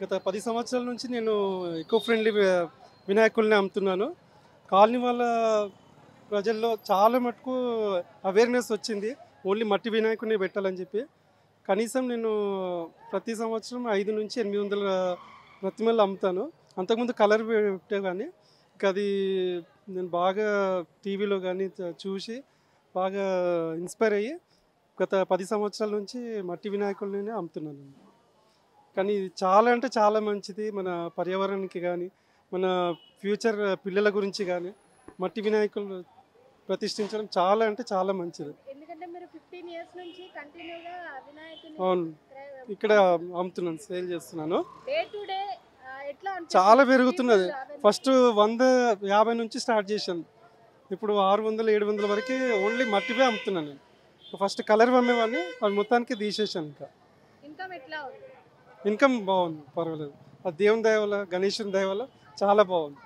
గత 10 సంవత్సరాల నుంచి నేను ఎకో ఫ్రెండ్లీ వినాయకుల్ని అమ్ముతున్నాను. కాలనీ వాళ్ళ ప్రజల్లో చాలా మటుకు అవేర్‌నెస్ వచ్చింది. ఓన్లీ మట్టి వినాయకుడినే పెట్టాలని చెప్పి. కనీసం నేను ప్రతి సంవత్సరం 500-800 ప్రతిమలు అమ్ముతాను. అంతకుముందు కలర్ పెట్టేవాడిని. ఇంకా అది నేను బాగా టీవీలో గానీ చూసి బాగా ఇన్‌స్పైర్ అయ్యి గత 10 సంవత్సరాల నుంచి మట్టి వినాయకుడినే అమ్ముతున్నాను. కానీ ఇది చాలా అంటే చాలా మంచిది. మన పర్యావరణానికి గానీ, మన ఫ్యూచర్ పిల్లల గురించి గానీ, మట్టి వినాయకులు ప్రతిష్ఠించడం చాలా అంటే చాలా మంచిది. ఎందుకంటే మీరు 15 ఇయర్స్ నుంచి కంటిన్యూగా వినాయకుడిని అవును. ఇక్కడ అమ్ముతున్నారు. అమ్ముతున్నాను, సేల్ చేస్తున్నాను. డే టు డే ఎట్లా చాలా అనిపిస్తుంది? పెరుగుతున్నది. People awareness. ఫస్ట్ 150 నుంచి స్టార్ట్ చేశాను. ఇప్పుడు 600, 700 వరకి ఓన్లీ మట్టివే అమ్ముతున్నాను నేను. ఫస్ట్ కలర్ అమ్మేవాడిని, అది మొత్తానికి తీసేశాను ఇంకా. ఇన్కమ్ ఎట్లా ఉంది? ఇన్కమ్ బాగుంది, పర్వాలేదు. అది దేవుని దయ వల్ల, గణేశుని దయ వల్ల చాలా బాగుంది.